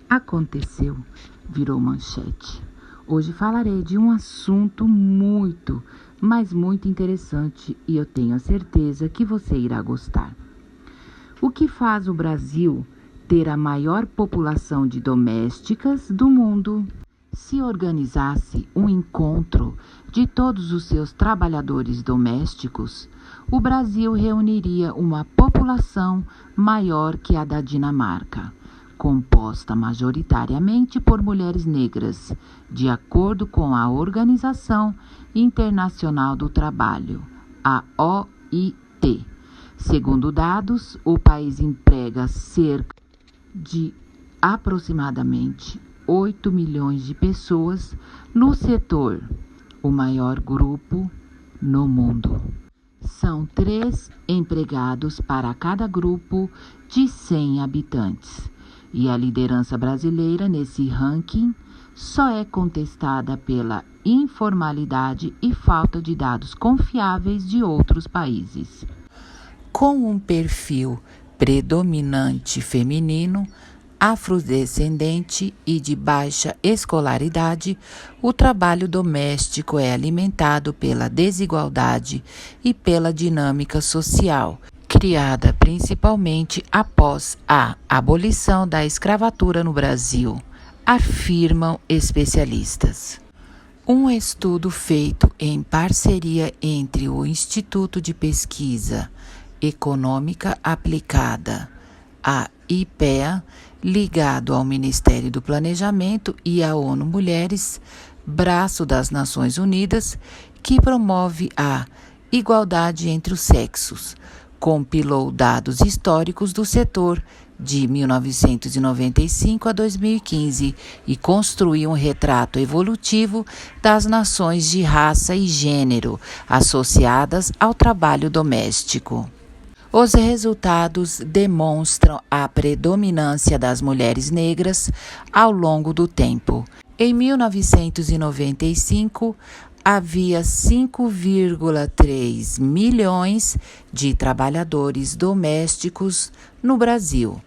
Aconteceu, virou manchete. Hoje falarei de um assunto muito, mas muito interessante e eu tenho a certeza que você irá gostar. O que faz o Brasil ter a maior população de domésticas do mundo? Se organizasse um encontro de todos os seus trabalhadores domésticos, o Brasil reuniria uma população maior que a da Dinamarca, composta majoritariamente por mulheres negras, de acordo com a Organização Internacional do Trabalho, a OIT. Segundo dados, o país emprega cerca de aproximadamente 8 milhões de pessoas no setor, o maior grupo no mundo. São 3 empregados para cada grupo de 100 habitantes. E a liderança brasileira nesse ranking só é contestada pela informalidade e falta de dados confiáveis de outros países. Com um perfil predominante feminino, afrodescendente e de baixa escolaridade, o trabalho doméstico é alimentado pela desigualdade e pela dinâmica social, criada principalmente após a abolição da escravatura no Brasil, afirmam especialistas. Um estudo feito em parceria entre o Instituto de Pesquisa Econômica Aplicada, a IPEA, ligado ao Ministério do Planejamento e à ONU Mulheres, braço das Nações Unidas, que promove a igualdade entre os sexos, compilou dados históricos do setor de 1995 a 2015 e construiu um retrato evolutivo das nações de raça e gênero associadas ao trabalho doméstico. Os resultados demonstram a predominância das mulheres negras ao longo do tempo. Em 1995, havia 5,3 milhões de trabalhadores domésticos no Brasil.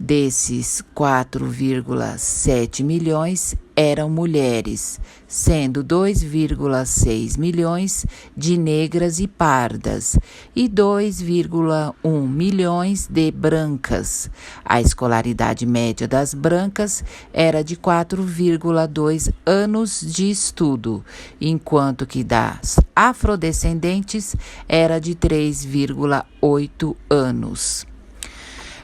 Desses, 4,7 milhões eram mulheres, sendo 2,6 milhões de negras e pardas e 2,1 milhões de brancas. A escolaridade média das brancas era de 4,2 anos de estudo, enquanto que das afrodescendentes era de 3,8 anos.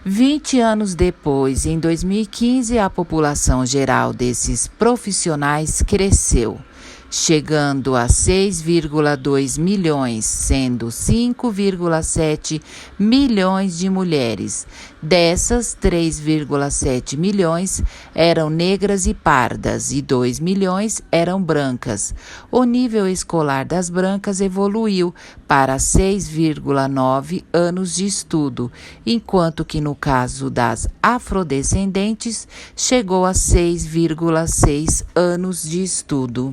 20 anos depois, em 2015, a população geral desses profissionais cresceu, chegando a 6,2 milhões, sendo 5,7 milhões de mulheres. Dessas, 3,7 milhões eram negras e pardas e 2 milhões eram brancas. O nível escolar das brancas evoluiu para 6,9 anos de estudo, enquanto que no caso das afrodescendentes chegou a 6,6 anos de estudo.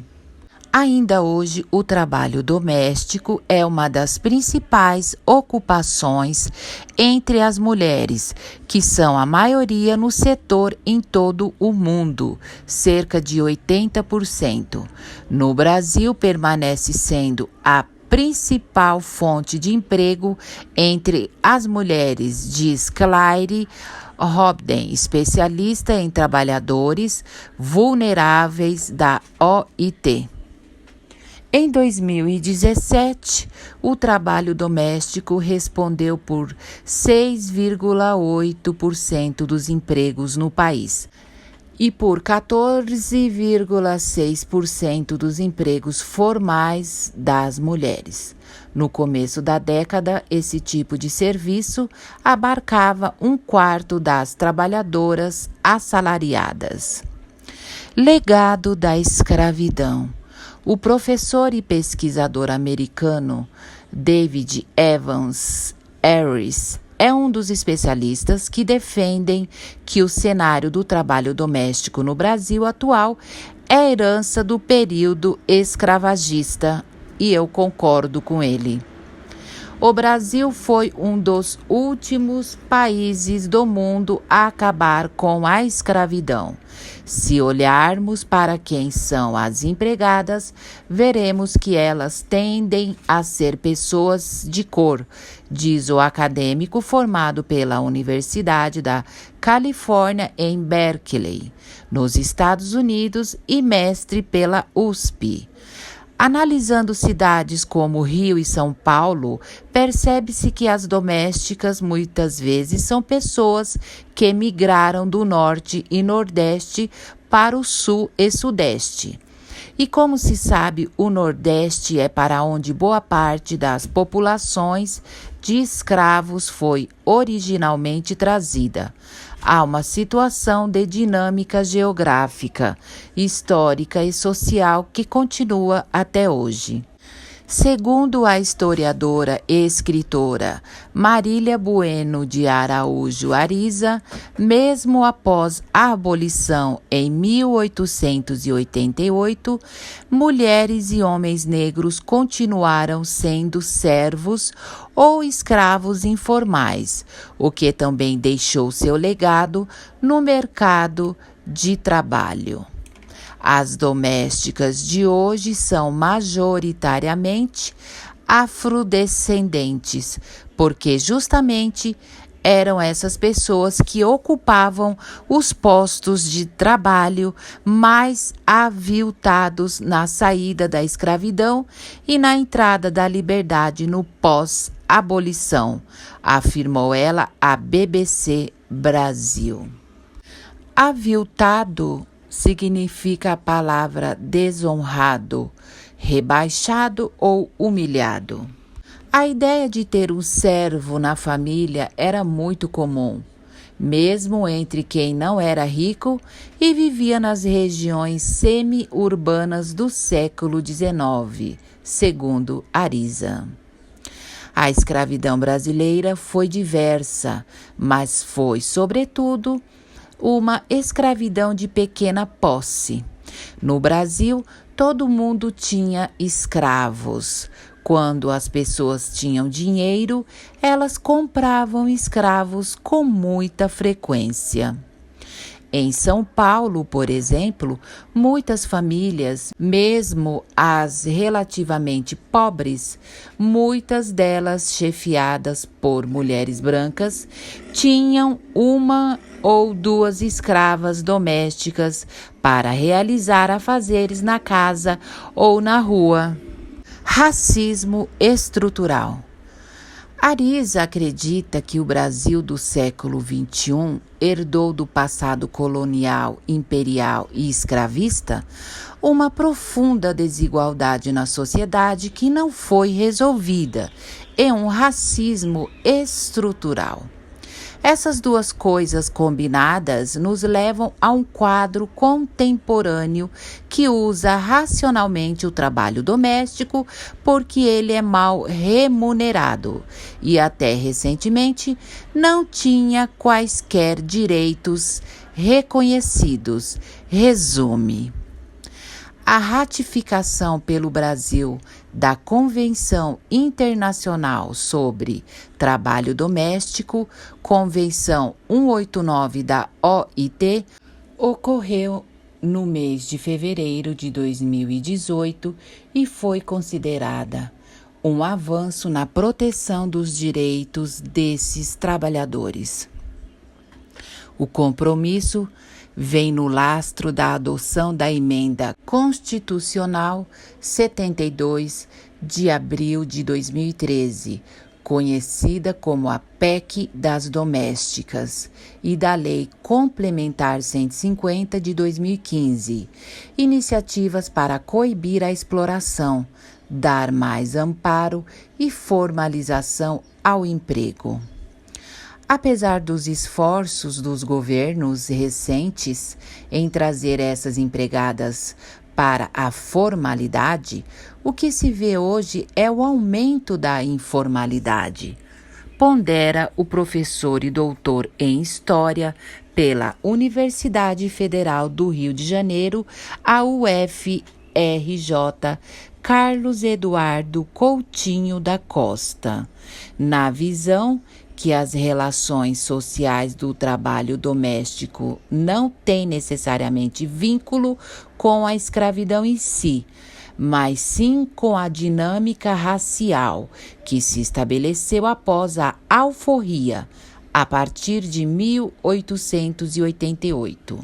Ainda hoje, o trabalho doméstico é uma das principais ocupações entre as mulheres, que são a maioria no setor em todo o mundo, cerca de 80%. No Brasil, permanece sendo a principal fonte de emprego entre as mulheres, diz Claire Robden, especialista em trabalhadores vulneráveis da OIT. Em 2017, o trabalho doméstico respondeu por 6,8% dos empregos no país e por 14,6% dos empregos formais das mulheres. No começo da década, esse tipo de serviço abarcava 1/4 das trabalhadoras assalariadas. Legado da escravidão. O professor e pesquisador americano David Evans Harris é um dos especialistas que defendem que o cenário do trabalho doméstico no Brasil atual é herança do período escravagista, e eu concordo com ele. O Brasil foi um dos últimos países do mundo a acabar com a escravidão. Se olharmos para quem são as empregadas, veremos que elas tendem a ser pessoas de cor, diz o acadêmico formado pela Universidade da Califórnia em Berkeley, nos Estados Unidos, e mestre pela USP. Analisando cidades como Rio e São Paulo, percebe-se que as domésticas muitas vezes são pessoas que migraram do norte e nordeste para o sul e sudeste. E como se sabe, o Nordeste é para onde boa parte das populações de escravos foi originalmente trazida. Há uma situação de dinâmica geográfica, histórica e social que continua até hoje. Segundo a historiadora e escritora Marília Bueno de Araújo Ariza, mesmo após a abolição em 1888, mulheres e homens negros continuaram sendo servos ou escravos informais, o que também deixou seu legado no mercado de trabalho. As domésticas de hoje são majoritariamente afrodescendentes, porque justamente eram essas pessoas que ocupavam os postos de trabalho mais aviltados na saída da escravidão e na entrada da liberdade no pós-abolição, afirmou ela à BBC Brasil. Aviltado significa a palavra desonrado, rebaixado ou humilhado. A ideia de ter um servo na família era muito comum, mesmo entre quem não era rico e vivia nas regiões semi-urbanas do século XIX, segundo Ariza. A escravidão brasileira foi diversa, mas foi, sobretudo, uma escravidão de pequena posse. No Brasil, todo mundo tinha escravos. Quando as pessoas tinham dinheiro, elas compravam escravos com muita frequência. Em São Paulo, por exemplo, muitas famílias, mesmo as relativamente pobres, muitas delas chefiadas por mulheres brancas, tinham uma ou duas escravas domésticas para realizar afazeres na casa ou na rua. Racismo estrutural. Ariza acredita que o Brasil do século XXI herdou do passado colonial, imperial e escravista uma profunda desigualdade na sociedade que não foi resolvida e um racismo estrutural. Essas duas coisas combinadas nos levam a um quadro contemporâneo que usa racionalmente o trabalho doméstico porque ele é mal remunerado e até recentemente não tinha quaisquer direitos reconhecidos. Resume. A ratificação pelo Brasil da Convenção Internacional sobre Trabalho Doméstico, Convenção 189 da OIT, ocorreu no mês de fevereiro de 2018 e foi considerada um avanço na proteção dos direitos desses trabalhadores. O compromisso vem no lastro da adoção da Emenda Constitucional 72 de abril de 2013, conhecida como a PEC das Domésticas, e da Lei Complementar 150 de 2015, iniciativas para coibir a exploração, dar mais amparo e formalização ao emprego. Apesar dos esforços dos governos recentes em trazer essas empregadas para a formalidade, o que se vê hoje é o aumento da informalidade, pondera o professor e doutor em História pela Universidade Federal do Rio de Janeiro, a UFRJ, R.J. Carlos Eduardo Coutinho da Costa, na visão que as relações sociais do trabalho doméstico não têm necessariamente vínculo com a escravidão em si, mas sim com a dinâmica racial que se estabeleceu após a alforria, a partir de 1888.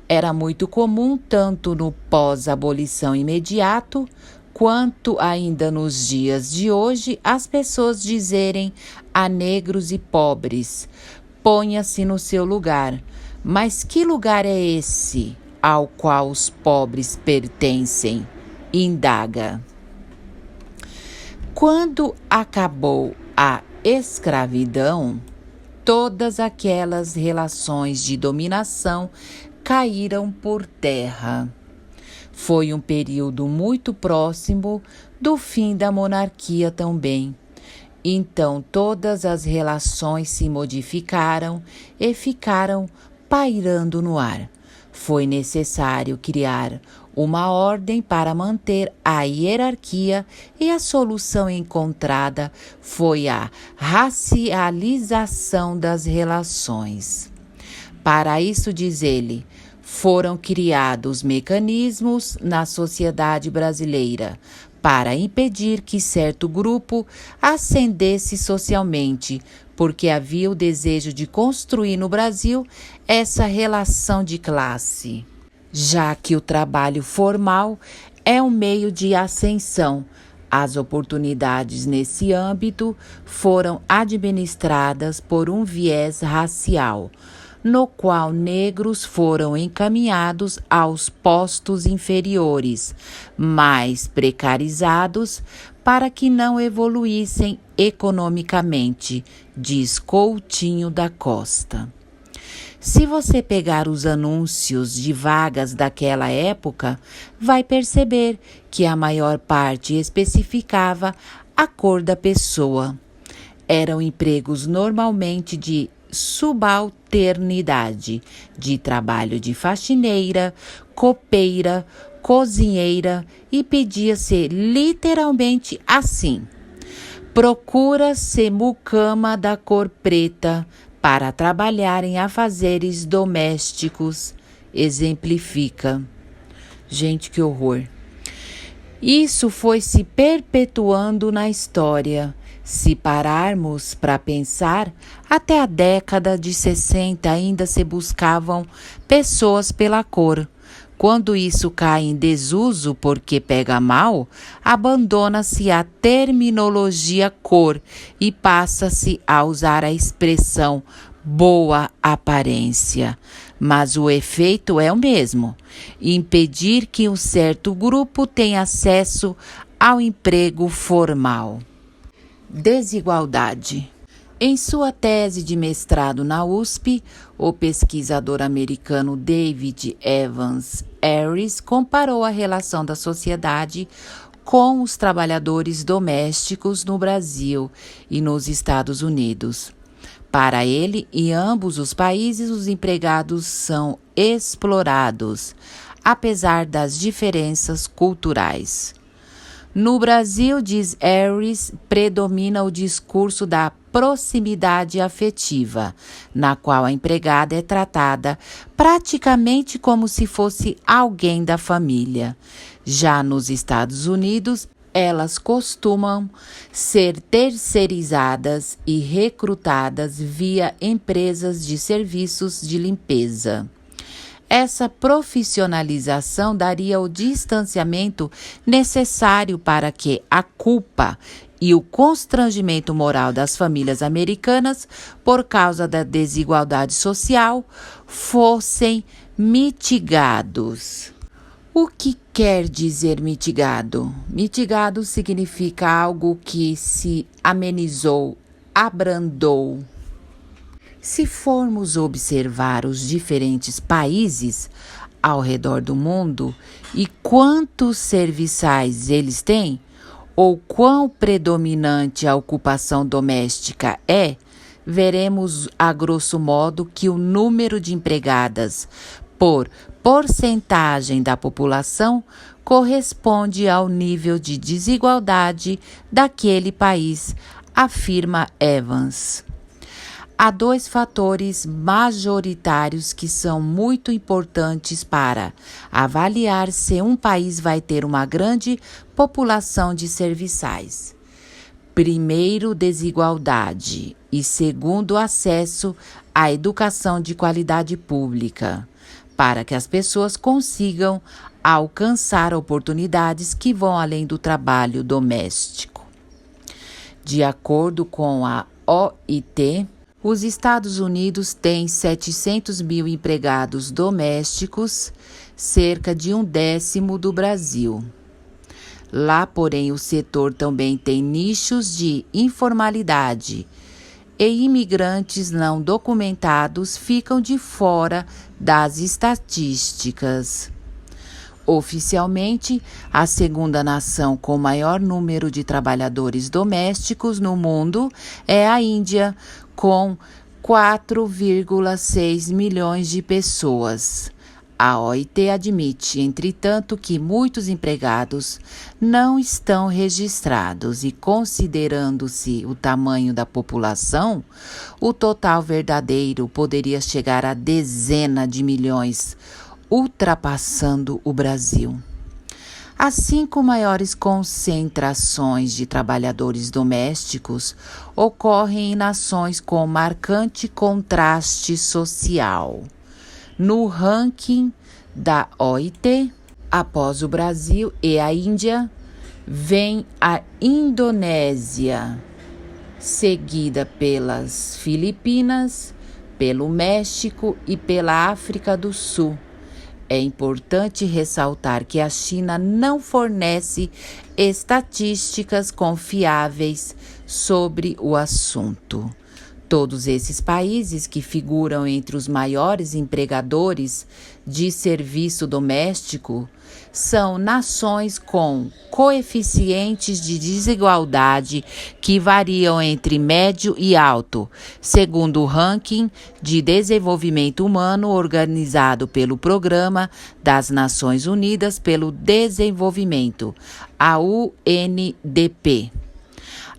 Era muito comum, tanto no pós-abolição imediato, quanto ainda nos dias de hoje, as pessoas dizerem a negros e pobres: ponha-se no seu lugar. Mas que lugar é esse ao qual os pobres pertencem? Indaga. Quando acabou a escravidão, todas aquelas relações de dominação caíram por terra. Foi um período muito próximo do fim da monarquia também. Então todas as relações se modificaram e ficaram pairando no ar. Foi necessário criar uma ordem para manter a hierarquia e a solução encontrada foi a racialização das relações. Para isso, diz ele, foram criados mecanismos na sociedade brasileira para impedir que certo grupo ascendesse socialmente, porque havia o desejo de construir no Brasil essa relação de classe, já que o trabalho formal é um meio de ascensão. As oportunidades nesse âmbito foram administradas por um viés racial, no qual negros foram encaminhados aos postos inferiores, mais precarizados, para que não evoluíssem economicamente, diz Coutinho da Costa. Se você pegar os anúncios de vagas daquela época, vai perceber que a maior parte especificava a cor da pessoa. Eram empregos normalmente de subalternidade, de trabalho de faxineira, copeira, cozinheira, e pedia-se literalmente assim: procura-se mucama da cor preta para trabalhar em afazeres domésticos. Exemplifica. Gente, que horror! Isso foi se perpetuando na história. Se pararmos para pensar, até a década de 60 ainda se buscavam pessoas pela cor. Quando isso cai em desuso porque pega mal, abandona-se a terminologia cor e passa-se a usar a expressão boa aparência. Mas o efeito é o mesmo: impedir que um certo grupo tenha acesso ao emprego formal. Desigualdade. Em sua tese de mestrado na USP, o pesquisador americano David Evans Harris comparou a relação da sociedade com os trabalhadores domésticos no Brasil e nos Estados Unidos. Para ele, em ambos os países, os empregados são explorados, apesar das diferenças culturais. No Brasil, diz Harris, predomina o discurso da proximidade afetiva, na qual a empregada é tratada praticamente como se fosse alguém da família. Já nos Estados Unidos, elas costumam ser terceirizadas e recrutadas via empresas de serviços de limpeza. Essa profissionalização daria o distanciamento necessário para que a culpa e o constrangimento moral das famílias americanas por causa da desigualdade social fossem mitigados. O que quer dizer mitigado? Mitigado significa algo que se amenizou, abrandou. Se formos observar os diferentes países ao redor do mundo e quantos serviçais eles têm, ou quão predominante a ocupação doméstica é, veremos a grosso modo que o número de empregadas por porcentagem da população corresponde ao nível de desigualdade daquele país, afirma Evans. Há 2 fatores majoritários que são muito importantes para avaliar se um país vai ter uma grande população de serviçais. Primeiro, desigualdade e segundo, acesso à educação de qualidade pública, para que as pessoas consigam alcançar oportunidades que vão além do trabalho doméstico. De acordo com a OIT, os Estados Unidos têm 700 mil empregados domésticos, cerca de 1/10 do Brasil. Lá, porém, o setor também tem nichos de informalidade e imigrantes não documentados ficam de fora das estatísticas. Oficialmente, a segunda nação com maior número de trabalhadores domésticos no mundo é a Índia, com 4,6 milhões de pessoas. A OIT admite, entretanto, que muitos empregados não estão registrados e, considerando-se o tamanho da população, o total verdadeiro poderia chegar a dezenas de milhões, ultrapassando o Brasil. As 5 maiores concentrações de trabalhadores domésticos ocorrem em nações com marcante contraste social. No ranking da OIT, após o Brasil e a Índia, vem a Indonésia, seguida pelas Filipinas, pelo México e pela África do Sul. É importante ressaltar que a China não fornece estatísticas confiáveis sobre o assunto. Todos esses países que figuram entre os maiores empregadores de serviço doméstico são nações com coeficientes de desigualdade que variam entre médio e alto, segundo o ranking de desenvolvimento humano organizado pelo Programa das Nações Unidas pelo Desenvolvimento, a UNDP.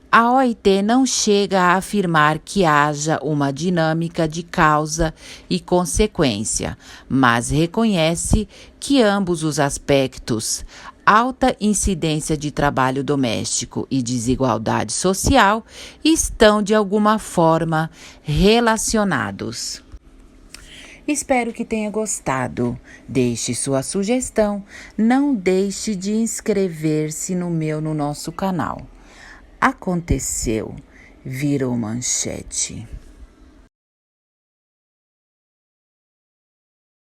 A OIT não chega a afirmar que haja uma dinâmica de causa e consequência, mas reconhece que ambos os aspectos, alta incidência de trabalho doméstico e desigualdade social, estão de alguma forma relacionados. Espero que tenha gostado. Deixe sua sugestão. Não deixe de inscrever-se no nosso canal. Aconteceu, virou manchete.